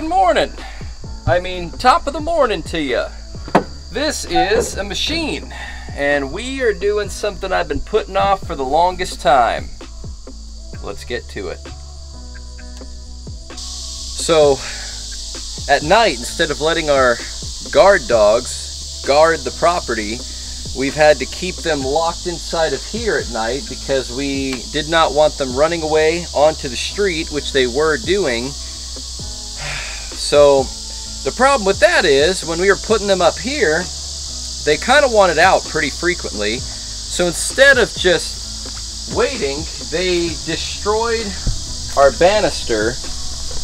good morning. I mean, top of the morning to you. This is a machine, and we are doing something I've been putting off for the longest time. Let's get to it. So, at night, instead of letting our guard dogs guard the property, we've had to keep them locked inside of here at night because we did not want them running away onto the street, which they were doing. So the problem with that is when we were putting them up here, they kind of wanted out pretty frequently. So instead of just waiting, they destroyed our banister,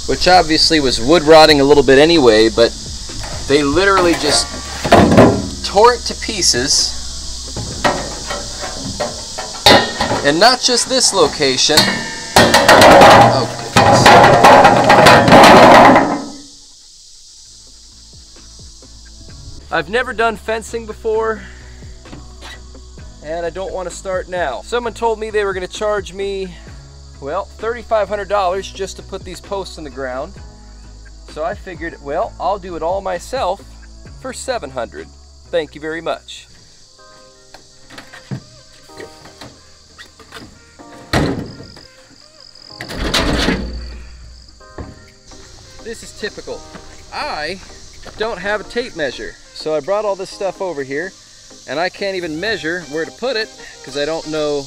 which obviously was wood rotting a little bit anyway, but they literally just tore it to pieces. And not just this location. Oh goodness. I've never done fencing before, and I don't want to start now. Someone told me they were going to charge me, well, $3,500 just to put these posts in the ground. So I figured, well, I'll do it all myself for $700. Thank you very much. This is typical. I don't have a tape measure, so I brought all this stuff over here, and I can't even measure where to put it because I don't know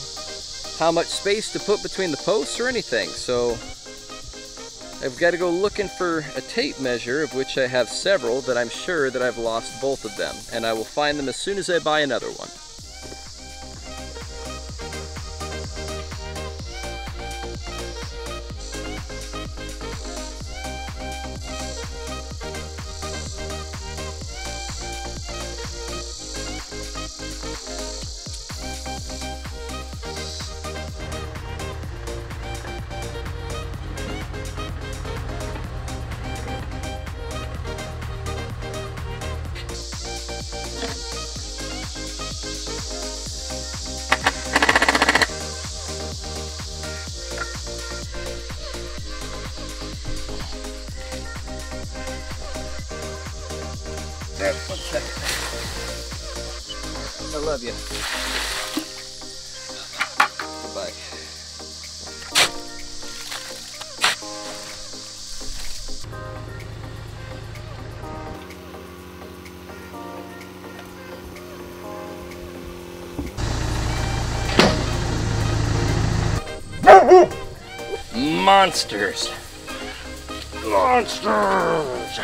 how much space to put between the posts or anything. So I've got to go looking for a tape measure, of which I have several that I'm sure that I've lost both of them, and I will find them as soon as I buy another one. One second. I love you. Goodbye. Monsters. Monsters.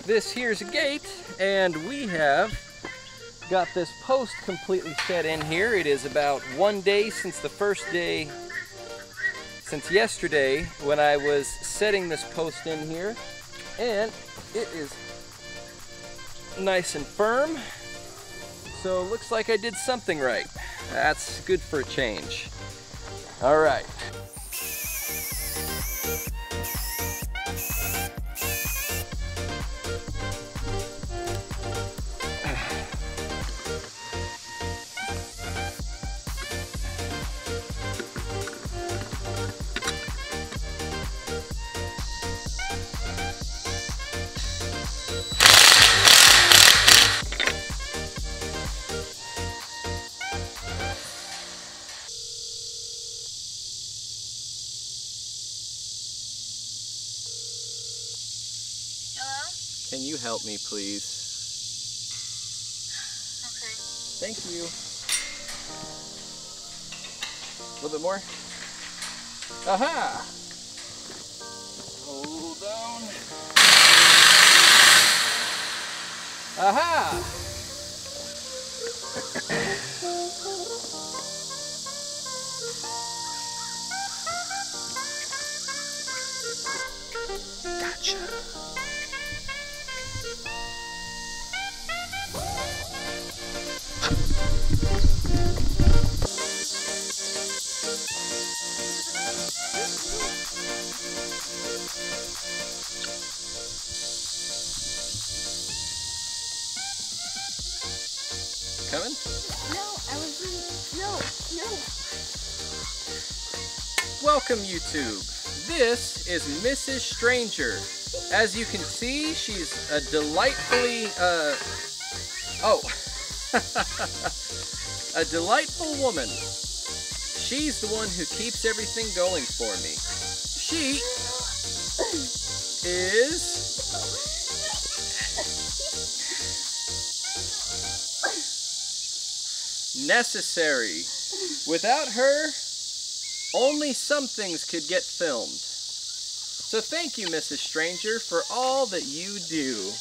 This here's a gate, and we have got this post completely set in here. It is about 1 day since the first day, since yesterday when I was setting this post in here, and it is nice and firm. So it looks like I did something right. That's good for a change. All right. Can you help me, please? Okay. Thank you. A little bit more. Aha! Hold on. Aha! Gotcha. Coming? No, I was in. No. Welcome, YouTube. This is Mrs. Stranger. As you can see, she's a delightfully, a delightful woman. She's the one who keeps everything going for me. She is necessary. Without her, only some things could get filmed. So thank you, Mrs. Stranger, for all that you do.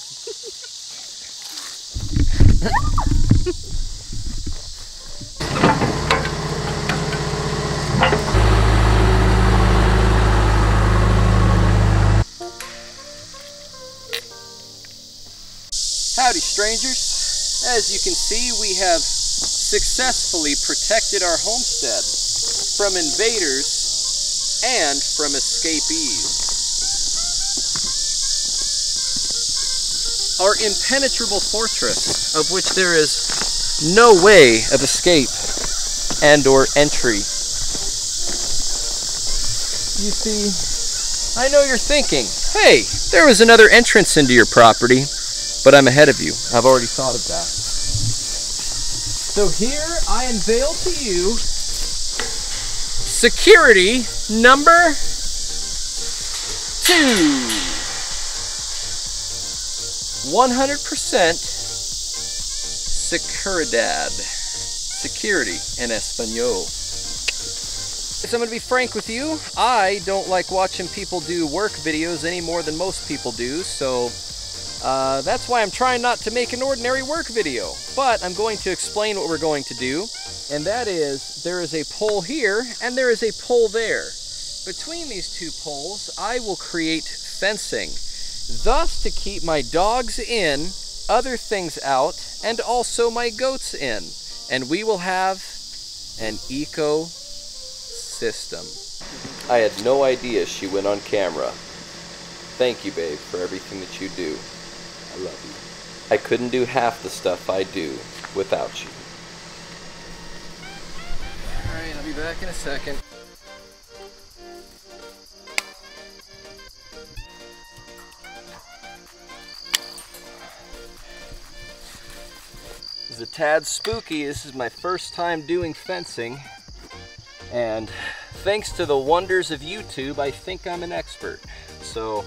Howdy, strangers. As you can see, we have successfully protected our homestead from invaders and from escapees. Our impenetrable fortress, of which there is no way of escape and or entry. You see, I know you're thinking, hey, there was another entrance into your property, but I'm ahead of you. I've already thought of that. So here I unveil to you security number 2. 100% seguridad. Security in Espanol. So I'm going to be frank with you. I don't like watching people do work videos any more than most people do, so that's why I'm trying not to make an ordinary work video. But I'm going to explain what we're going to do, and that is there is a pole here and there is a pole there. Between these two poles, I will create fencing, thus to keep my dogs in, other things out, and also my goats in. And we will have an ecosystem. I had no idea she went on camera. Thank you, babe, for everything that you do. I love you. I couldn't do half the stuff I do without you. Alright, I'll be back in a second. It's a tad spooky. This is my first time doing fencing, and thanks to the wonders of YouTube, I think I'm an expert. So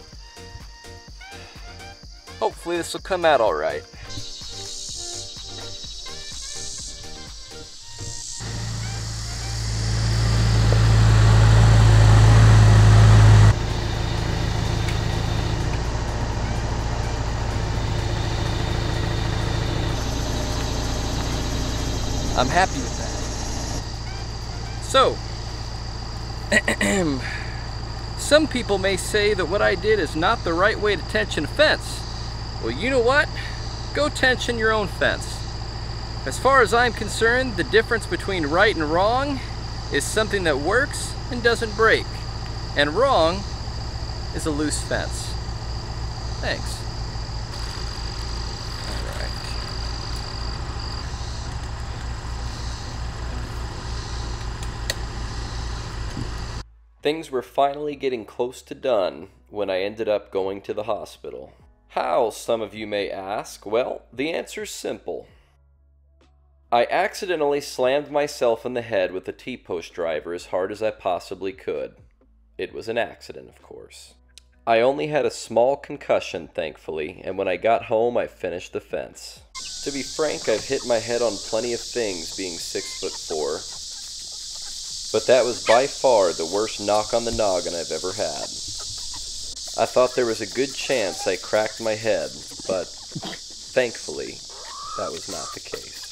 hopefully this will come out all right. I'm happy with that. So, some people may say that what I did is not the right way to tension a fence. Well, you know what? Go tension your own fence. As far as I'm concerned, the difference between right and wrong is something that works and doesn't break. And wrong is a loose fence. Thanks. Things were finally getting close to done when I ended up going to the hospital. How, some of you may ask? Well, the answer's simple. I accidentally slammed myself in the head with a T-post driver as hard as I possibly could. It was an accident, of course. I only had a small concussion, thankfully, and when I got home I finished the fence. To be frank, I've hit my head on plenty of things being 6'4", but that was by far the worst knock on the noggin I've ever had. I thought there was a good chance I cracked my head, but thankfully, that was not the case.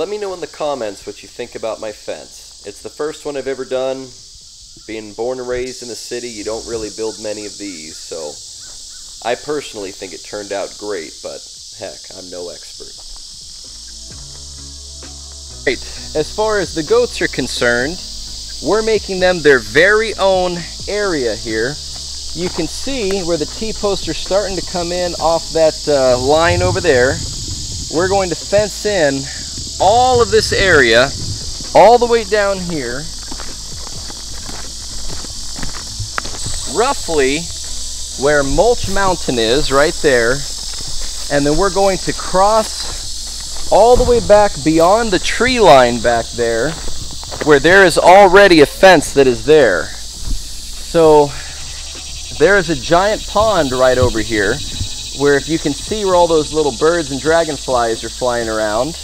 Let me know in the comments what you think about my fence. It's the first one I've ever done. Being born and raised in the city, you don't really build many of these, so I personally think it turned out great, but heck, I'm no expert. Right, as far as the goats are concerned, we're making them their very own area here. You can see where the T-posts are starting to come in off that line over there. We're going to fence in all of this area, all the way down here, roughly where Mulch Mountain is, right there. And then we're going to cross all the way back beyond the tree line back there, where there is already a fence that is there. So there is a giant pond right over here, where if you can see where all those little birds and dragonflies are flying around.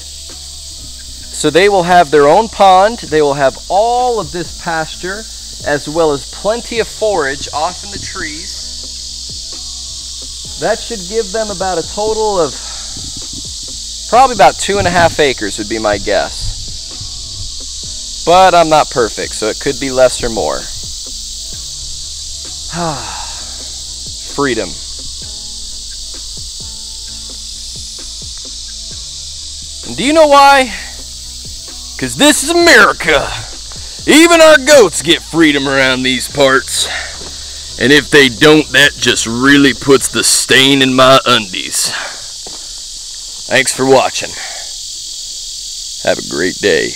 So they will have their own pond, they will have all of this pasture, as well as plenty of forage off in the trees. That should give them about a total of probably about 2.5 acres would be my guess. But I'm not perfect, so it could be less or more. Freedom. And do you know why? Because this is America. Even our goats get freedom around these parts. And if they don't, that just really puts the stain in my undies. Thanks for watching. Have a great day.